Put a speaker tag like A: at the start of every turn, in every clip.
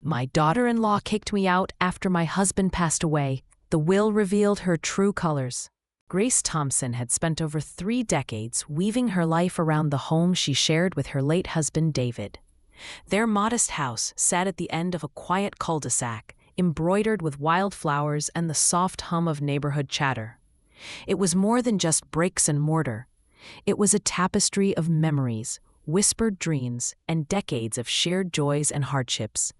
A: My daughter-in-law kicked me out after my husband passed away. The will revealed her true colors. Grace Thompson had spent over 3 decades weaving her life around the home she shared with her late husband, David. Their modest house sat at the end of a quiet cul-de-sac, embroidered with wildflowers and the soft hum of neighborhood chatter. It was more than just bricks and mortar. It was a tapestry of memories, whispered dreams, and decades of shared joys and hardships.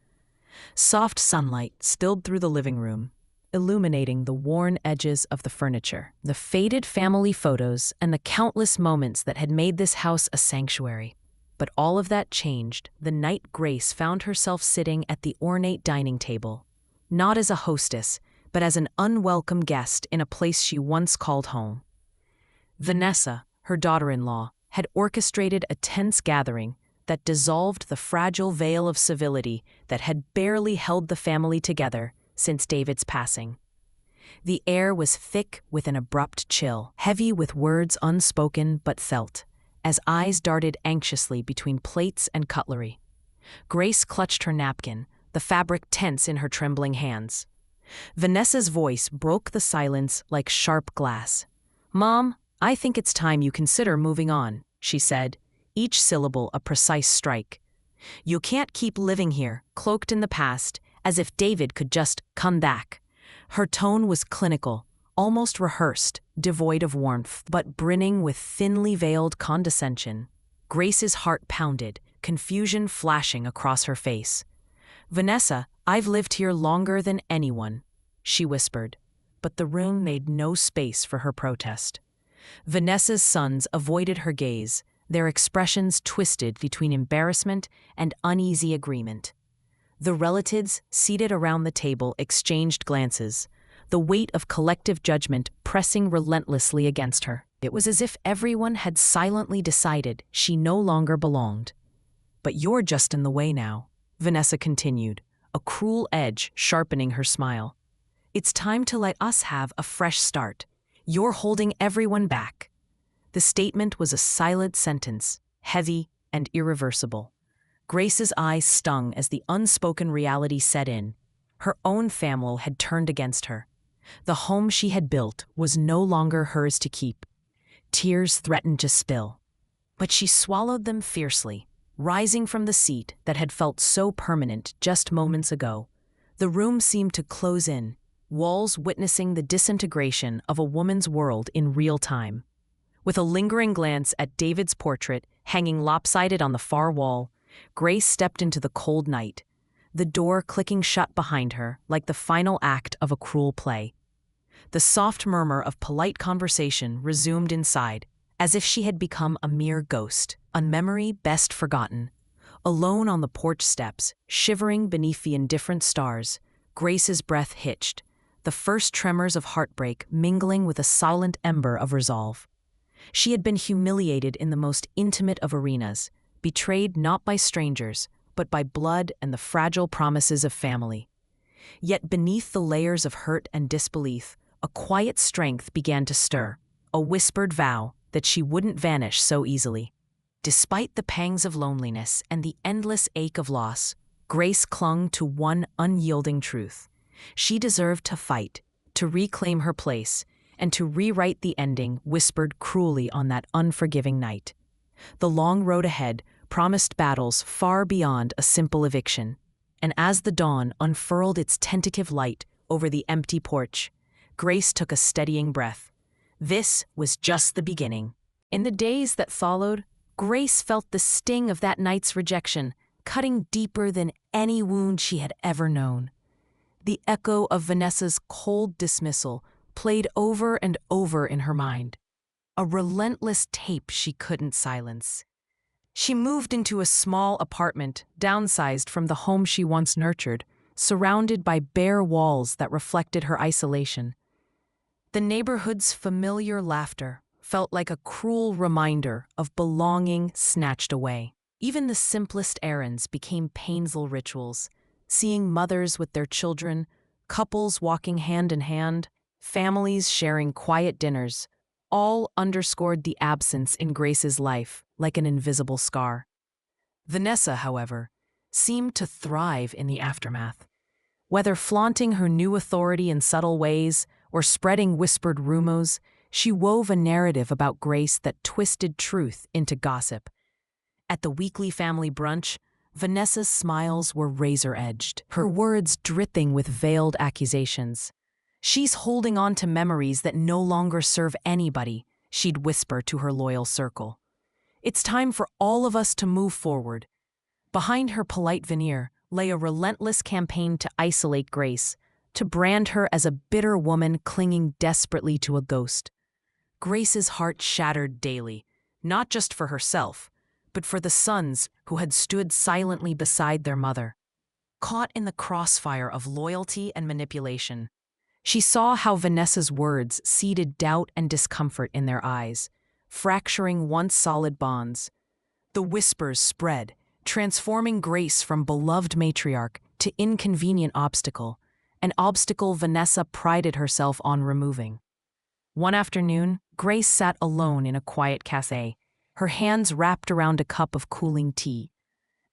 A: Soft sunlight spilled through the living room, illuminating the worn edges of the furniture, the faded family photos, and the countless moments that had made this house a sanctuary. But all of that changed the night Grace found herself sitting at the ornate dining table, not as a hostess, but as an unwelcome guest in a place she once called home. Vanessa, her daughter-in-law, had orchestrated a tense gathering that dissolved the fragile veil of civility that had barely held the family together since David's passing. The air was thick with an abrupt chill, heavy with words unspoken but felt, as eyes darted anxiously between plates and cutlery. Grace clutched her napkin, the fabric tense in her trembling hands. Vanessa's voice broke the silence like sharp glass. "Mom, I think it's time you consider moving on," she said, each syllable a precise strike. "You can't keep living here, cloaked in the past, as if David could just come back." Her tone was clinical, almost rehearsed, devoid of warmth, but brimming with thinly veiled condescension. Grace's heart pounded, confusion flashing across her face. "Vanessa, I've lived here longer than anyone," she whispered, but the room made no space for her protest. Vanessa's sons avoided her gaze, their expressions twisted between embarrassment and uneasy agreement. The relatives seated around the table exchanged glances, the weight of collective judgment pressing relentlessly against her. It was as if everyone had silently decided she no longer belonged. "But you're just in the way now," Vanessa continued, a cruel edge sharpening her smile. "It's time to let us have a fresh start. You're holding everyone back." The statement was a silent sentence, heavy and irreversible. Grace's eyes stung as the unspoken reality set in. Her own family had turned against her. The home she had built was no longer hers to keep. Tears threatened to spill. But she swallowed them fiercely, rising from the seat that had felt so permanent just moments ago. The room seemed to close in, walls witnessing the disintegration of a woman's world in real time. With a lingering glance at David's portrait hanging lopsided on the far wall, Grace stepped into the cold night, the door clicking shut behind her like the final act of a cruel play. The soft murmur of polite conversation resumed inside, as if she had become a mere ghost, a memory best forgotten. Alone on the porch steps, shivering beneath the indifferent stars, Grace's breath hitched, the first tremors of heartbreak mingling with a silent ember of resolve. She had been humiliated in the most intimate of arenas, betrayed not by strangers, but by blood and the fragile promises of family. Yet beneath the layers of hurt and disbelief, a quiet strength began to stir, a whispered vow that she wouldn't vanish so easily. Despite the pangs of loneliness and the endless ache of loss, Grace clung to one unyielding truth. She deserved to fight, to reclaim her place, and to rewrite the ending whispered cruelly on that unforgiving night. The long road ahead promised battles far beyond a simple eviction, and as the dawn unfurled its tentative light over the empty porch, Grace took a steadying breath. This was just the beginning. In the days that followed, Grace felt the sting of that night's rejection, cutting deeper than any wound she had ever known. The echo of Vanessa's cold dismissal played over and over in her mind, a relentless tape she couldn't silence. She moved into a small apartment, downsized from the home she once nurtured, surrounded by bare walls that reflected her isolation. The neighborhood's familiar laughter felt like a cruel reminder of belonging snatched away. Even the simplest errands became painful rituals, seeing mothers with their children, couples walking hand in hand, families sharing quiet dinners, all underscored the absence in Grace's life like an invisible scar. Vanessa, however, seemed to thrive in the aftermath. Whether flaunting her new authority in subtle ways or spreading whispered rumors, she wove a narrative about Grace that twisted truth into gossip. At the weekly family brunch, Vanessa's smiles were razor-edged, her words dripping with veiled accusations. "She's holding on to memories that no longer serve anybody," she'd whisper to her loyal circle. "It's time for all of us to move forward." Behind her polite veneer lay a relentless campaign to isolate Grace, to brand her as a bitter woman clinging desperately to a ghost. Grace's heart shattered daily, not just for herself, but for the sons who had stood silently beside their mother. Caught in the crossfire of loyalty and manipulation, she saw how Vanessa's words seeded doubt and discomfort in their eyes, fracturing once solid bonds. The whispers spread, transforming Grace from beloved matriarch to inconvenient obstacle, an obstacle Vanessa prided herself on removing. One afternoon, Grace sat alone in a quiet cafe, her hands wrapped around a cup of cooling tea.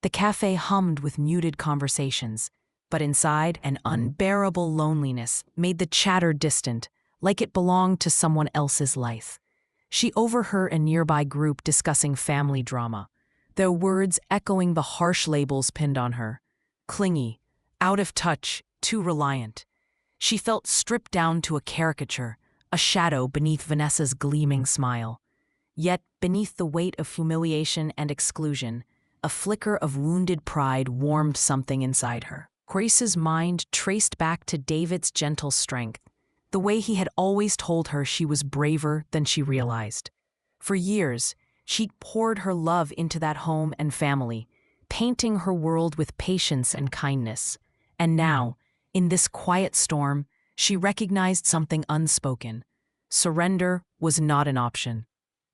A: The cafe hummed with muted conversations, but inside, an unbearable loneliness made the chatter distant, like it belonged to someone else's life. She overheard a nearby group discussing family drama, their words echoing the harsh labels pinned on her. Clingy, out of touch, too reliant. She felt stripped down to a caricature, a shadow beneath Vanessa's gleaming smile. Yet, beneath the weight of humiliation and exclusion, a flicker of wounded pride warmed something inside her. Grace's mind traced back to David's gentle strength, the way he had always told her she was braver than she realized. For years, she'd poured her love into that home and family, painting her world with patience and kindness. And now, in this quiet storm, she recognized something unspoken. Surrender was not an option.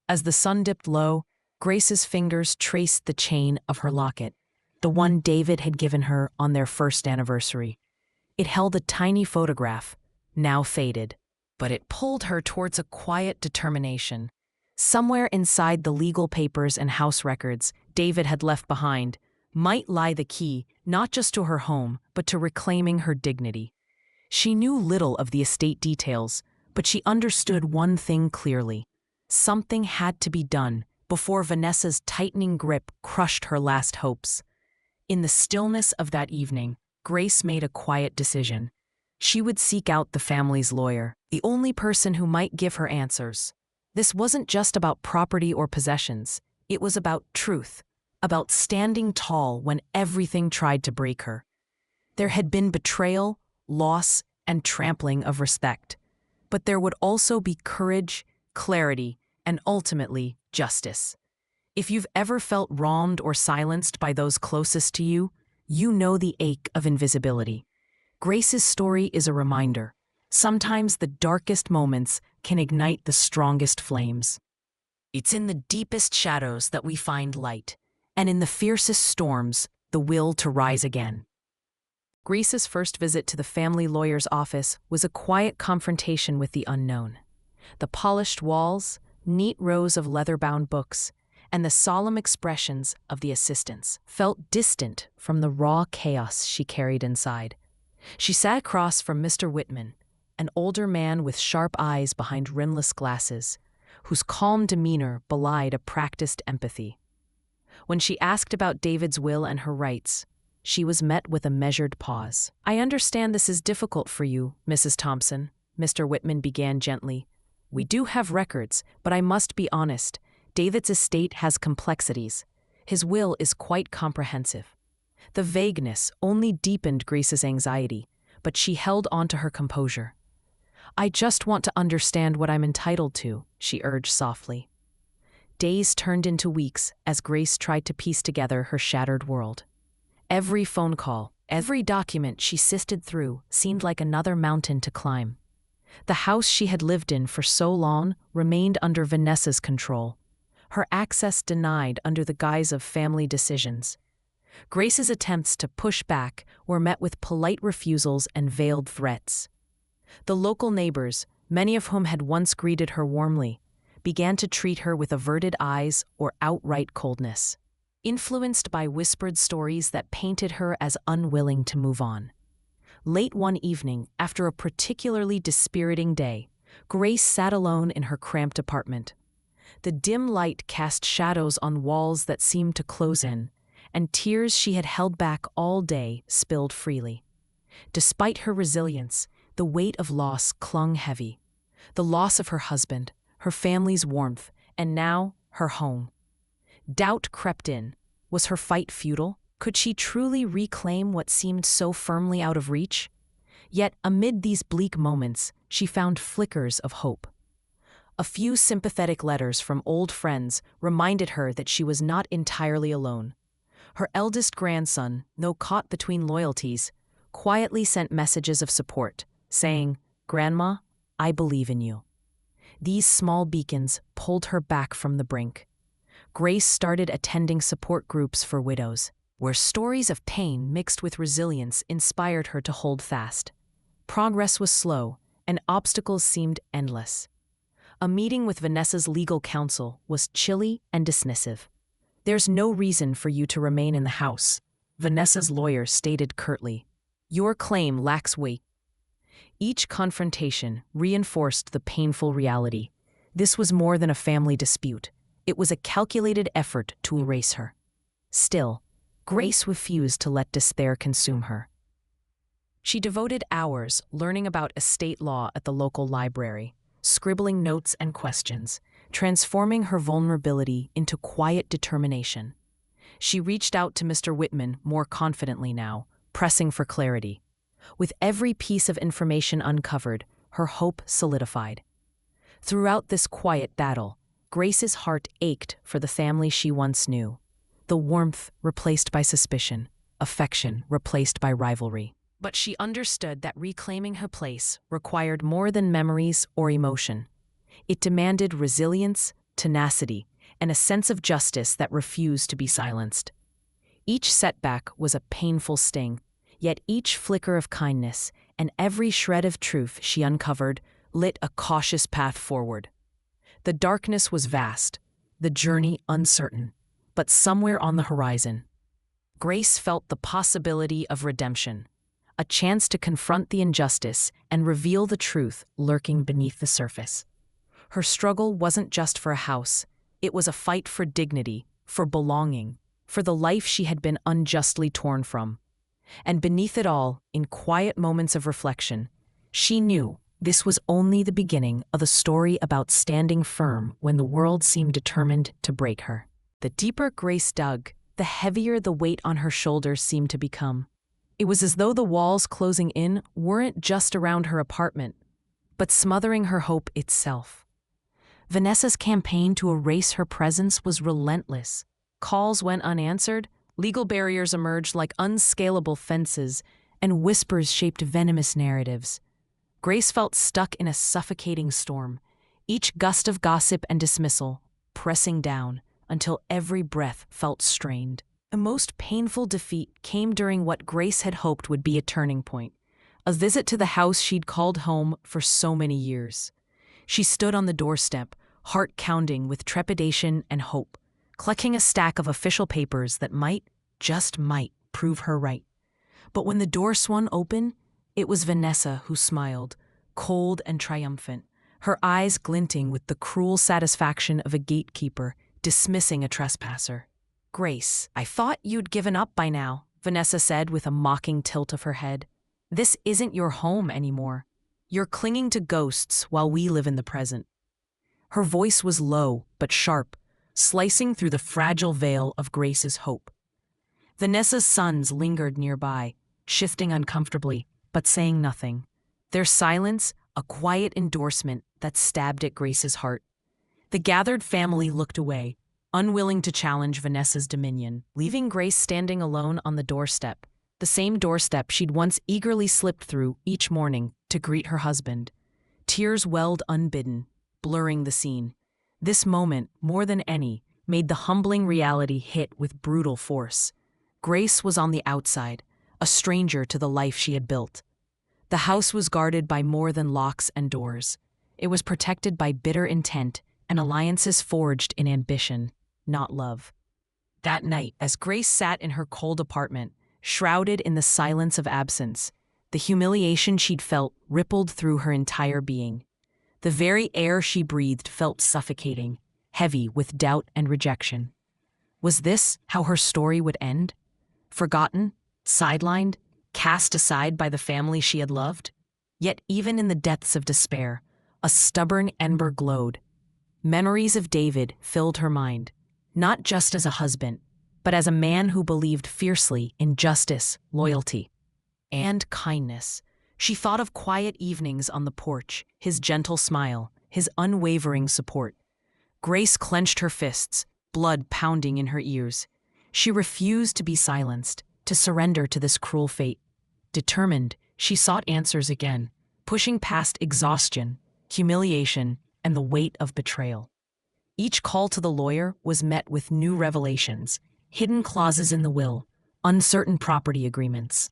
A: As the sun dipped low, Grace's fingers traced the chain of her locket, the one David had given her on their first anniversary. It held a tiny photograph, now faded, but it pulled her towards a quiet determination. Somewhere inside the legal papers and house records David had left behind might lie the key not just to her home, but to reclaiming her dignity. She knew little of the estate details, but she understood one thing clearly. Something had to be done before Vanessa's tightening grip crushed her last hopes. In the stillness of that evening, Grace made a quiet decision. She would seek out the family's lawyer, the only person who might give her answers. This wasn't just about property or possessions. It was about truth, about standing tall when everything tried to break her. There had been betrayal, loss, and trampling of respect. But there would also be courage, clarity, and ultimately, justice. If you've ever felt wronged or silenced by those closest to you, you know the ache of invisibility. Grace's story is a reminder. Sometimes the darkest moments can ignite the strongest flames. It's in the deepest shadows that we find light, and in the fiercest storms, the will to rise again. Grace's first visit to the family lawyer's office was a quiet confrontation with the unknown. The polished walls, neat rows of leather-bound books, and the solemn expressions of the assistants felt distant from the raw chaos she carried inside. She sat across from Mr. Whitman, an older man with sharp eyes behind rimless glasses, whose calm demeanor belied a practiced empathy. When she asked about David's will and her rights, she was met with a measured pause. "I understand this is difficult for you, Mrs. Thompson," Mr. Whitman began gently. "We do have records, but I must be honest. David's estate has complexities. His will is quite comprehensive." The vagueness only deepened Grace's anxiety, but she held on to her composure. "I just want to understand what I'm entitled to," she urged softly. Days turned into weeks as Grace tried to piece together her shattered world. Every phone call, every document she sifted through seemed like another mountain to climb. The house she had lived in for so long remained under Vanessa's control, her access denied under the guise of family decisions. Grace's attempts to push back were met with polite refusals and veiled threats. The local neighbors, many of whom had once greeted her warmly, began to treat her with averted eyes or outright coldness. influenced by whispered stories that painted her as unwilling to move on. Late one evening, after a particularly dispiriting day, Grace sat alone in her cramped apartment. The dim light cast shadows on walls that seemed to close in, and tears she had held back all day spilled freely. Despite her resilience, the weight of loss clung heavy. The loss of her husband, her family's warmth, and now her home. Doubt crept in. Was her fight futile? Could she truly reclaim what seemed so firmly out of reach? Yet, amid these bleak moments, she found flickers of hope. A few sympathetic letters from old friends reminded her that she was not entirely alone. Her eldest grandson, though caught between loyalties, quietly sent messages of support, saying, "Grandma, I believe in you." These small beacons pulled her back from the brink. Grace started attending support groups for widows, where stories of pain mixed with resilience inspired her to hold fast. Progress was slow, and obstacles seemed endless. A meeting with Vanessa's legal counsel was chilly and dismissive. "There's no reason for you to remain in the house," Vanessa's lawyer stated curtly. "Your claim lacks weight." Each confrontation reinforced the painful reality. This was more than a family dispute. It was a calculated effort to erase her. Still, Grace refused to let despair consume her. She devoted hours learning about estate law at the local library, scribbling notes and questions, transforming her vulnerability into quiet determination. She reached out to Mr. Whitman more confidently now, pressing for clarity. With every piece of information uncovered, her hope solidified. Throughout this quiet battle, Grace's heart ached for the family she once knew. The warmth replaced by suspicion, affection replaced by rivalry. But she understood that reclaiming her place required more than memories or emotion. It demanded resilience, tenacity, and a sense of justice that refused to be silenced. Each setback was a painful sting, yet each flicker of kindness and every shred of truth she uncovered lit a cautious path forward. The darkness was vast, the journey uncertain, but somewhere on the horizon, Grace felt the possibility of redemption, a chance to confront the injustice and reveal the truth lurking beneath the surface. Her struggle wasn't just for a house, it was a fight for dignity, for belonging, for the life she had been unjustly torn from. And beneath it all, in quiet moments of reflection, she knew this was only the beginning of a story about standing firm when the world seemed determined to break her. The deeper Grace dug, the heavier the weight on her shoulders seemed to become. It was as though the walls closing in weren't just around her apartment, but smothering her hope itself. Vanessa's campaign to erase her presence was relentless. Calls went unanswered, legal barriers emerged like unscalable fences, and whispers shaped venomous narratives. Grace felt stuck in a suffocating storm, each gust of gossip and dismissal pressing down until every breath felt strained. The most painful defeat came during what Grace had hoped would be a turning point, a visit to the house she'd called home for so many years. She stood on the doorstep, heart pounding with trepidation and hope, clutching a stack of official papers that might, just might, prove her right. But when the door swung open, it was Vanessa who smiled, cold and triumphant, her eyes glinting with the cruel satisfaction of a gatekeeper dismissing a trespasser. "Grace, I thought you'd given up by now," Vanessa said with a mocking tilt of her head. "This isn't your home anymore. You're clinging to ghosts while we live in the present." Her voice was low but sharp, slicing through the fragile veil of Grace's hope. Vanessa's sons lingered nearby, shifting uncomfortably, but saying nothing. Their silence, a quiet endorsement that stabbed at Grace's heart. The gathered family looked away, unwilling to challenge Vanessa's dominion, leaving Grace standing alone on the doorstep, the same doorstep she'd once eagerly slipped through each morning to greet her husband. Tears welled unbidden, blurring the scene. This moment, more than any, made the humbling reality hit with brutal force. Grace was on the outside, a stranger to the life she had built. The house was guarded by more than locks and doors. It was protected by bitter intent and alliances forged in ambition, not love. That night, as Grace sat in her cold apartment, shrouded in the silence of absence, the humiliation she'd felt rippled through her entire being. The very air she breathed felt suffocating, heavy with doubt and rejection. Was this how her story would end? Forgotten, sidelined, cast aside by the family she had loved? Yet even in the depths of despair, a stubborn ember glowed. Memories of David filled her mind, not just as a husband, but as a man who believed fiercely in justice, loyalty, and kindness. She thought of quiet evenings on the porch, his gentle smile, his unwavering support. Grace clenched her fists, blood pounding in her ears. She refused to be silenced, to surrender to this cruel fate. Determined, she sought answers again, pushing past exhaustion, humiliation, and the weight of betrayal. Each call to the lawyer was met with new revelations, hidden clauses in the will, uncertain property agreements,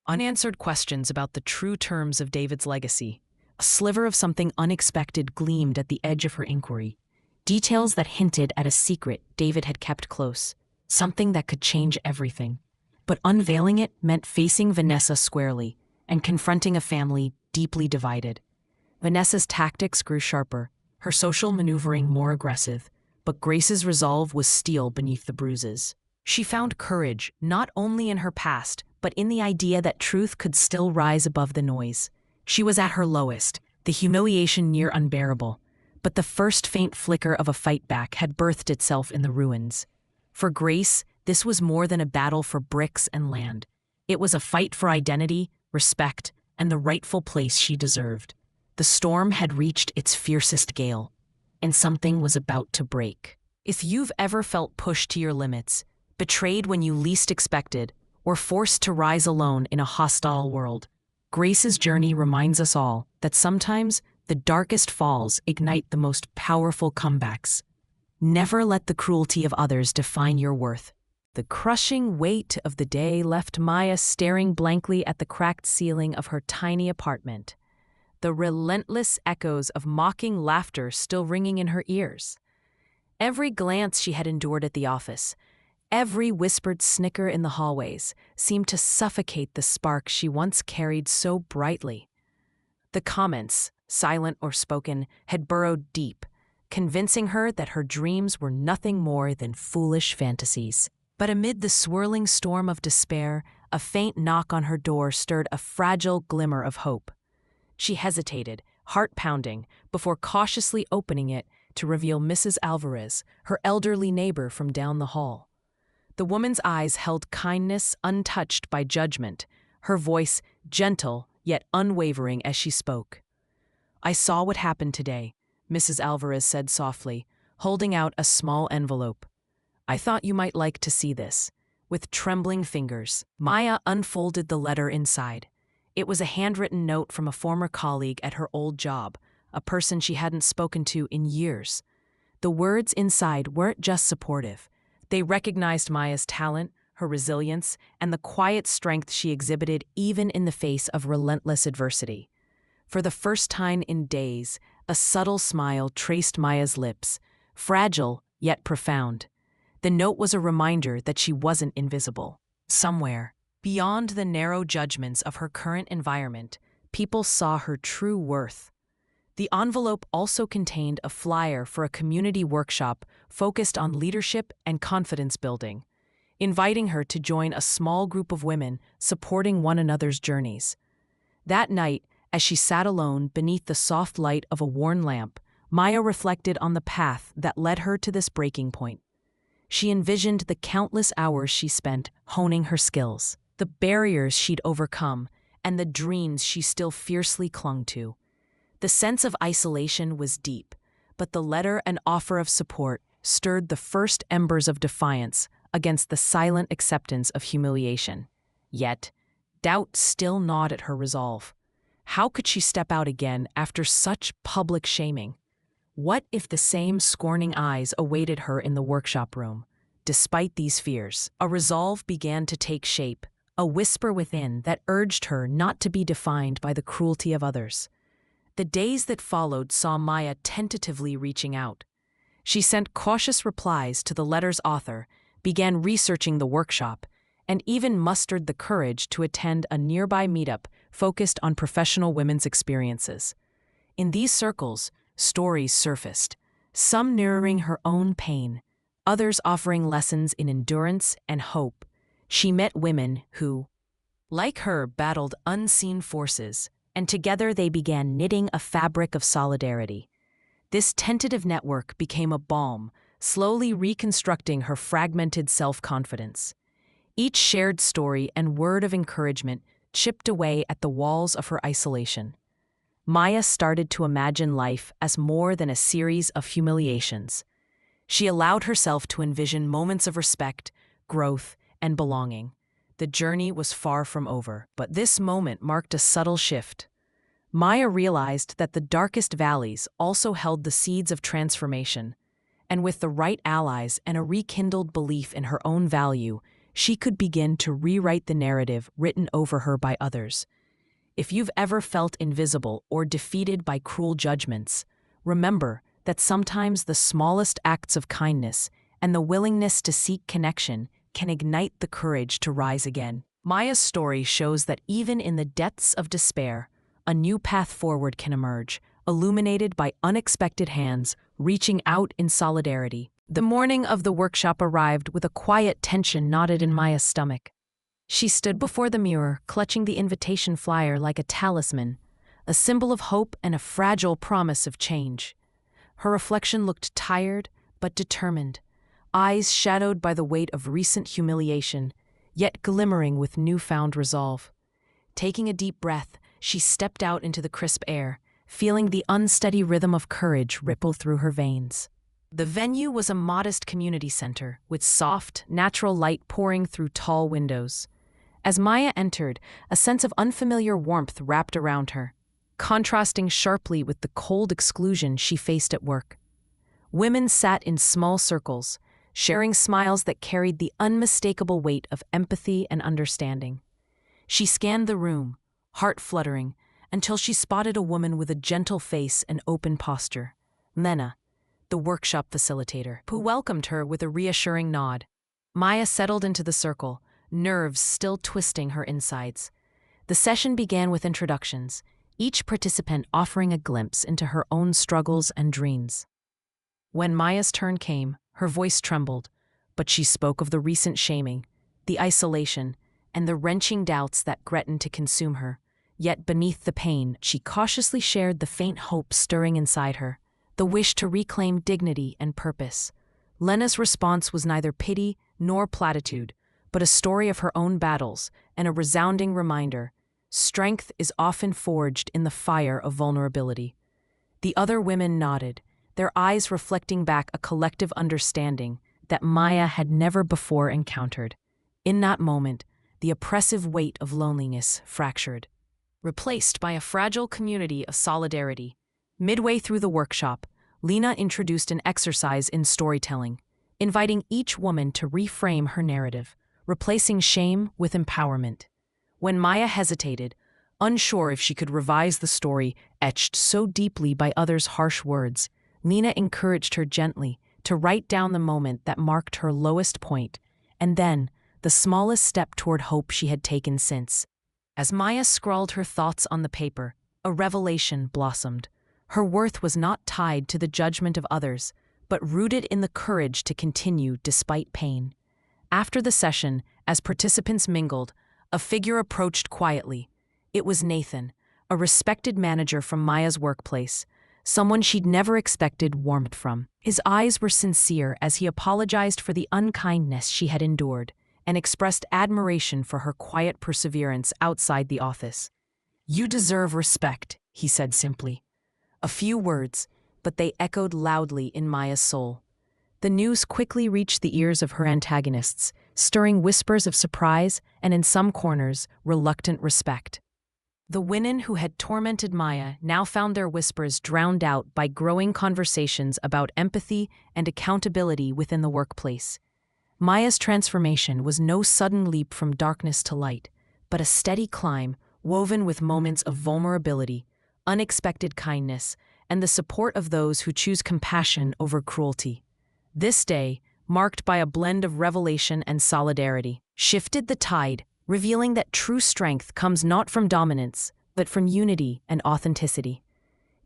A: unanswered questions about the true terms of David's legacy. A sliver of something unexpected gleamed at the edge of her inquiry, details that hinted at a secret David had kept close, something that could change everything. But unveiling it meant facing Vanessa squarely and confronting a family deeply divided. Vanessa's tactics grew sharper, her social maneuvering more aggressive, but Grace's resolve was steel beneath the bruises. She found courage not only in her past, but in the idea that truth could still rise above the noise. She was at her lowest, the humiliation near unbearable, but the first faint flicker of a fight back had birthed itself in the ruins. For Grace, this was more than a battle for bricks and land. It was a fight for identity, respect, and the rightful place she deserved. The storm had reached its fiercest gale, and something was about to break. If you've ever felt pushed to your limits, betrayed when you least expected, or forced to rise alone in a hostile world, Grace's journey reminds us all that sometimes the darkest falls ignite the most powerful comebacks. Never let the cruelty of others define your worth. The crushing weight of the day left Maya staring blankly at the cracked ceiling of her tiny apartment, the relentless echoes of mocking laughter still ringing in her ears. Every glance she had endured at the office, every whispered snicker in the hallways, seemed to suffocate the spark she once carried so brightly. The comments, silent or spoken, had burrowed deep, convincing her that her dreams were nothing more than foolish fantasies. But amid the swirling storm of despair, a faint knock on her door stirred a fragile glimmer of hope. She hesitated, heart pounding, before cautiously opening it to reveal Mrs. Alvarez, her elderly neighbor from down the hall. The woman's eyes held kindness untouched by judgment, her voice gentle yet unwavering as she spoke. "I saw what happened today," Mrs. Alvarez said softly, holding out a small envelope. "I thought you might like to see this." With trembling fingers, Maya unfolded the letter inside. It was a handwritten note from a former colleague at her old job, a person she hadn't spoken to in years. The words inside weren't just supportive. They recognized Maya's talent, her resilience, and the quiet strength she exhibited even in the face of relentless adversity. For the first time in days, a subtle smile traced Maya's lips, fragile yet profound. The note was a reminder that she wasn't invisible. Somewhere, beyond the narrow judgments of her current environment, people saw her true worth. The envelope also contained a flyer for a community workshop focused on leadership and confidence building, inviting her to join a small group of women supporting one another's journeys. That night, as she sat alone beneath the soft light of a worn lamp, Maya reflected on the path that led her to this breaking point. She envisioned the countless hours she spent honing her skills, the barriers she'd overcome, and the dreams she still fiercely clung to. The sense of isolation was deep, but the letter and offer of support stirred the first embers of defiance against the silent acceptance of humiliation. Yet, doubt still gnawed at her resolve. How could she step out again after such public shaming? What if the same scorning eyes awaited her in the workshop room? Despite these fears, a resolve began to take shape, a whisper within that urged her not to be defined by the cruelty of others. The days that followed saw Maya tentatively reaching out. She sent cautious replies to the letter's author, began researching the workshop, and even mustered the courage to attend a nearby meetup focused on professional women's experiences. In these circles, stories surfaced, some mirroring her own pain, others offering lessons in endurance and hope. She met women who, like her, battled unseen forces, and together they began knitting a fabric of solidarity. This tentative network became a balm, slowly reconstructing her fragmented self-confidence. Each shared story and word of encouragement chipped away at the walls of her isolation. Maya started to imagine life as more than a series of humiliations. She allowed herself to envision moments of respect, growth, and belonging. The journey was far from over, but this moment marked a subtle shift. Maya realized that the darkest valleys also held the seeds of transformation, and with the right allies and a rekindled belief in her own value, she could begin to rewrite the narrative written over her by others. If you've ever felt invisible or defeated by cruel judgments, remember that sometimes the smallest acts of kindness and the willingness to seek connection can ignite the courage to rise again. Maya's story shows that even in the depths of despair, a new path forward can emerge, illuminated by unexpected hands reaching out in solidarity. The morning of the workshop arrived with a quiet tension knotted in Maya's stomach. She stood before the mirror, clutching the invitation flyer like a talisman, a symbol of hope and a fragile promise of change. Her reflection looked tired but determined, eyes shadowed by the weight of recent humiliation, yet glimmering with newfound resolve. Taking a deep breath, she stepped out into the crisp air, feeling the unsteady rhythm of courage ripple through her veins. The venue was a modest community center, with soft, natural light pouring through tall windows. As Maya entered, a sense of unfamiliar warmth wrapped around her, contrasting sharply with the cold exclusion she faced at work. Women sat in small circles, sharing smiles that carried the unmistakable weight of empathy and understanding. She scanned the room, heart fluttering, until she spotted a woman with a gentle face and open posture, Lena, the workshop facilitator, who welcomed her with a reassuring nod. Maya settled into the circle, nerves still twisting her insides. The session began with introductions, each participant offering a glimpse into her own struggles and dreams. When Maya's turn came, her voice trembled, but she spoke of the recent shaming, the isolation, and the wrenching doubts that threatened to consume her. Yet beneath the pain, she cautiously shared the faint hope stirring inside her, the wish to reclaim dignity and purpose. Lena's response was neither pity nor platitude, but a story of her own battles and a resounding reminder: strength is often forged in the fire of vulnerability. The other women nodded, their eyes reflecting back a collective understanding that Maya had never before encountered. In that moment, the oppressive weight of loneliness fractured, replaced by a fragile community of solidarity. Midway through the workshop, Lena introduced an exercise in storytelling, inviting each woman to reframe her narrative, replacing shame with empowerment. When Maya hesitated, unsure if she could revise the story etched so deeply by others' harsh words, Lena encouraged her gently to write down the moment that marked her lowest point, and then the smallest step toward hope she had taken since. As Maya scrawled her thoughts on the paper, a revelation blossomed. Her worth was not tied to the judgment of others, but rooted in the courage to continue despite pain. After the session, as participants mingled, a figure approached quietly. It was Nathan, a respected manager from Maya's workplace, someone she'd never expected warmth from. His eyes were sincere as he apologized for the unkindness she had endured and expressed admiration for her quiet perseverance outside the office. "You deserve respect," he said simply. A few words, but they echoed loudly in Maya's soul. The news quickly reached the ears of her antagonists, stirring whispers of surprise and, in some corners, reluctant respect. The women who had tormented Maya now found their whispers drowned out by growing conversations about empathy and accountability within the workplace. Maya's transformation was no sudden leap from darkness to light, but a steady climb woven with moments of vulnerability, unexpected kindness, and the support of those who choose compassion over cruelty. This day, marked by a blend of revelation and solidarity, shifted the tide, revealing that true strength comes not from dominance, but from unity and authenticity.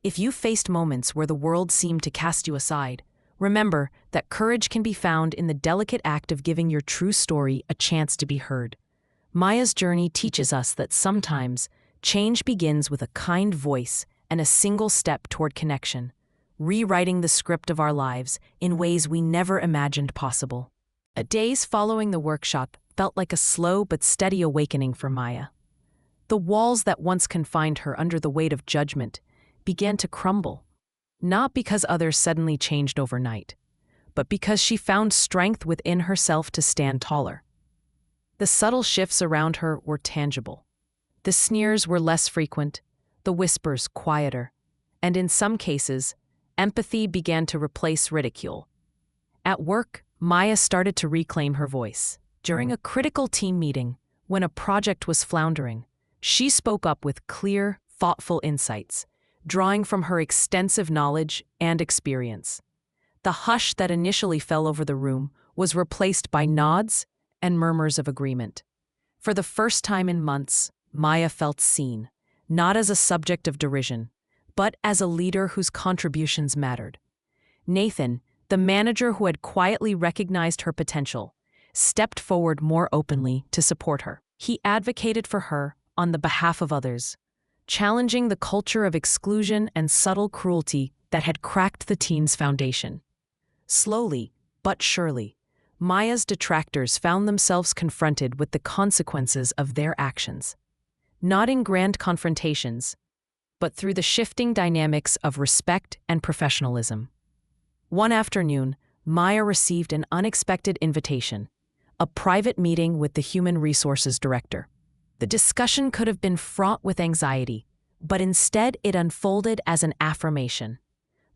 A: If you faced moments where the world seemed to cast you aside, remember that courage can be found in the delicate act of giving your true story a chance to be heard. Maya's journey teaches us that sometimes change begins with a kind voice and a single step toward connection, rewriting the script of our lives in ways we never imagined possible. The days following the workshop felt like a slow but steady awakening for Maya. The walls that once confined her under the weight of judgment began to crumble, not because others suddenly changed overnight, but because she found strength within herself to stand taller. The subtle shifts around her were tangible. The sneers were less frequent, the whispers quieter, and in some cases, empathy began to replace ridicule. At work, Maya started to reclaim her voice. During a critical team meeting, when a project was floundering, she spoke up with clear, thoughtful insights, drawing from her extensive knowledge and experience. The hush that initially fell over the room was replaced by nods and murmurs of agreement. For the first time in months, Maya felt seen, not as a subject of derision, but as a leader whose contributions mattered. Nathan, the manager who had quietly recognized her potential, stepped forward more openly to support her. He advocated for her on the behalf of others, challenging the culture of exclusion and subtle cruelty that had cracked the team's foundation. Slowly, but surely, Maya's detractors found themselves confronted with the consequences of their actions. Not in grand confrontations, but through the shifting dynamics of respect and professionalism. One afternoon, Maya received an unexpected invitation, a private meeting with the human resources director. The discussion could have been fraught with anxiety, but instead it unfolded as an affirmation.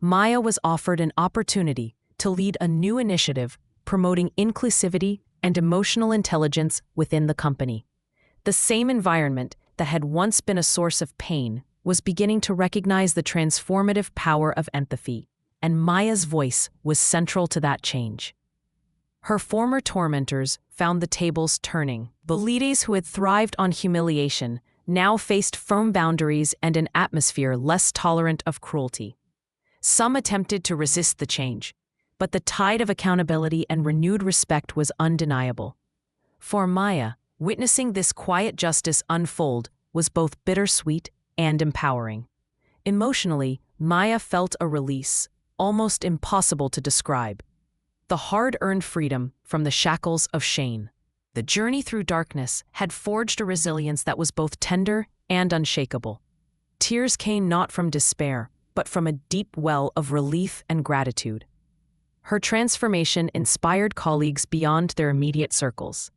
A: Maya was offered an opportunity to lead a new initiative promoting inclusivity and emotional intelligence within the company. The same environment that had once been a source of pain was beginning to recognize the transformative power of empathy, and Maya's voice was central to that change. Her former tormentors found the tables turning. The leaders who had thrived on humiliation now faced firm boundaries and an atmosphere less tolerant of cruelty. Some attempted to resist the change, but the tide of accountability and renewed respect was undeniable. For Maya, witnessing this quiet justice unfold was both bittersweet and empowering. Emotionally, Maya felt a release, almost impossible to describe. The hard-earned freedom from the shackles of shame. The journey through darkness had forged a resilience that was both tender and unshakable. Tears came not from despair, but from a deep well of relief and gratitude. Her transformation inspired colleagues beyond their immediate circles.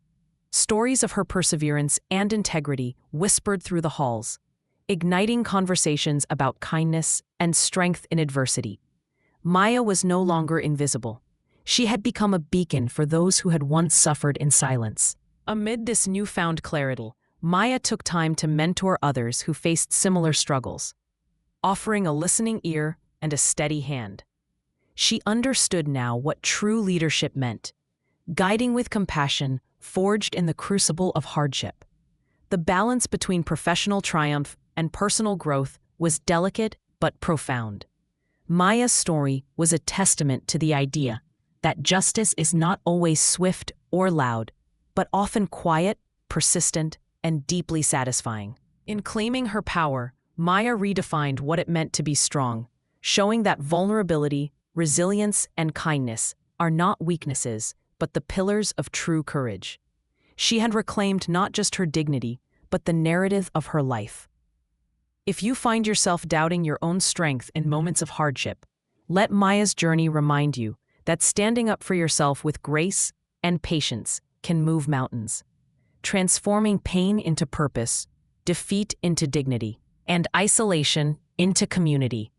A: Stories of her perseverance and integrity whispered through the halls, igniting conversations about kindness and strength in adversity. Maya was no longer invisible. She had become a beacon for those who had once suffered in silence. Amid this newfound clarity, Maya took time to mentor others who faced similar struggles, offering a listening ear and a steady hand. She understood now what true leadership meant, guiding with compassion forged in the crucible of hardship. The balance between professional triumph and personal growth was delicate but profound. Maya's story was a testament to the idea that justice is not always swift or loud, but often quiet, persistent, and deeply satisfying. In claiming her power, Maya redefined what it meant to be strong, showing that vulnerability, resilience, and kindness are not weaknesses, but the pillars of true courage. She had reclaimed not just her dignity, but the narrative of her life. If you find yourself doubting your own strength in moments of hardship, let Maya's journey remind you that standing up for yourself with grace and patience can move mountains, transforming pain into purpose, defeat into dignity, and isolation into community.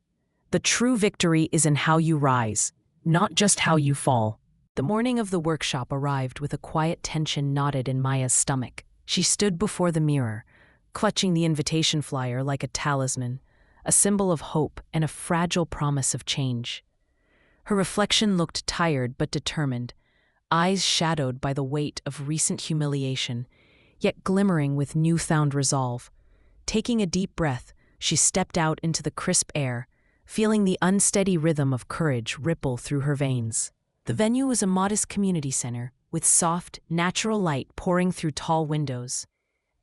A: The true victory is in how you rise, not just how you fall. The morning of the workshop arrived with a quiet tension knotted in Maya's stomach. She stood before the mirror, clutching the invitation flyer like a talisman, a symbol of hope and a fragile promise of change. Her reflection looked tired but determined, eyes shadowed by the weight of recent humiliation, yet glimmering with newfound resolve. Taking a deep breath, she stepped out into the crisp air, feeling the unsteady rhythm of courage ripple through her veins. The venue was a modest community center, with soft, natural light pouring through tall windows.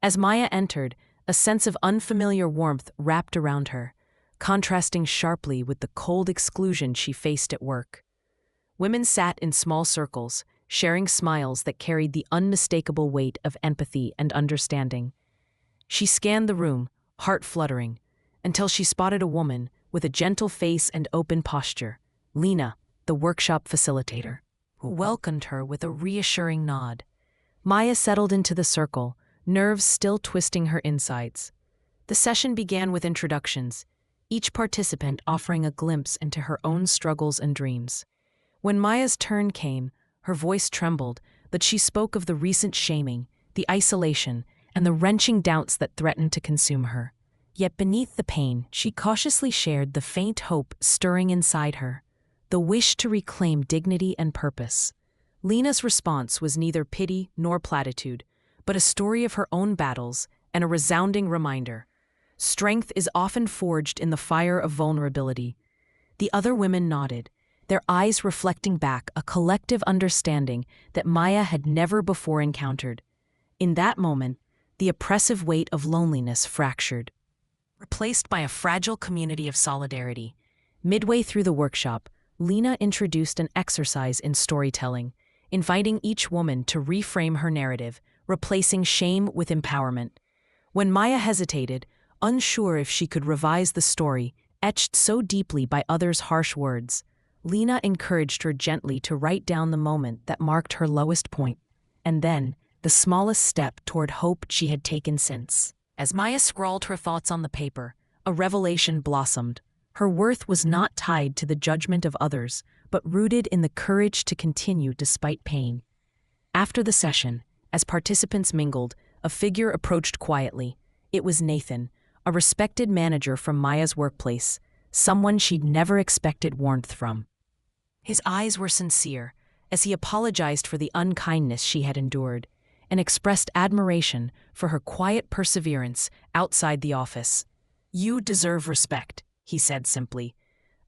A: As Maya entered, a sense of unfamiliar warmth wrapped around her, contrasting sharply with the cold exclusion she faced at work. Women sat in small circles, sharing smiles that carried the unmistakable weight of empathy and understanding. She scanned the room, heart fluttering, until she spotted a woman with a gentle face and open posture, Lena, the workshop facilitator, who welcomed her with a reassuring nod. Maya settled into the circle, nerves still twisting her insides. The session began with introductions, each participant offering a glimpse into her own struggles and dreams. When Maya's turn came, her voice trembled, but she spoke of the recent shaming, the isolation, and the wrenching doubts that threatened to consume her. Yet beneath the pain, she cautiously shared the faint hope stirring inside her, the wish to reclaim dignity and purpose. Lena's response was neither pity nor platitude, but a story of her own battles and a resounding reminder. Strength is often forged in the fire of vulnerability. The other women nodded, their eyes reflecting back a collective understanding that Maya had never before encountered. In that moment, the oppressive weight of loneliness fractured, replaced by a fragile community of solidarity. Midway through the workshop, Lena introduced an exercise in storytelling, inviting each woman to reframe her narrative, replacing shame with empowerment. When Maya hesitated, unsure if she could revise the story, etched so deeply by others' harsh words, Lena encouraged her gently to write down the moment that marked her lowest point, and then the smallest step toward hope she had taken since. As Maya scrawled her thoughts on the paper, a revelation blossomed. Her worth was not tied to the judgment of others, but rooted in the courage to continue despite pain. After the session, as participants mingled, a figure approached quietly. It was Nathan, a respected manager from Maya's workplace, someone she'd never expected warmth from. His eyes were sincere, as he apologized for the unkindness she had endured, and expressed admiration for her quiet perseverance outside the office. "You deserve respect," he said simply.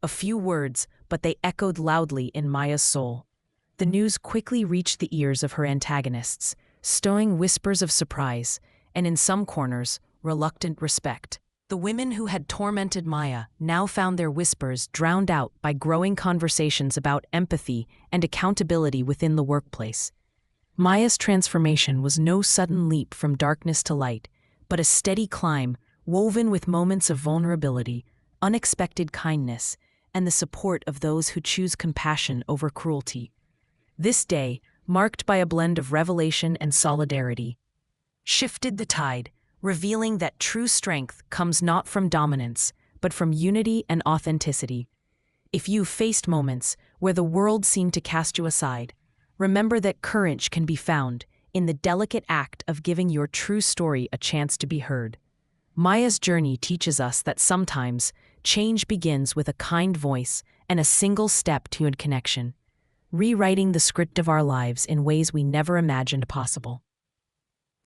A: A few words, but they echoed loudly in Maya's soul. The news quickly reached the ears of her antagonists, stowing whispers of surprise, and in some corners, reluctant respect. The women who had tormented Maya now found their whispers drowned out by growing conversations about empathy and accountability within the workplace. Maya's transformation was no sudden leap from darkness to light, but a steady climb woven with moments of vulnerability, unexpected kindness, and the support of those who choose compassion over cruelty. This day, marked by a blend of revelation and solidarity, shifted the tide, revealing that true strength comes not from dominance, but from unity and authenticity. If you've faced moments where the world seemed to cast you aside, remember that courage can be found in the delicate act of giving your true story a chance to be heard. Maya's journey teaches us that sometimes change begins with a kind voice and a single step toward connection, rewriting the script of our lives in ways we never imagined possible.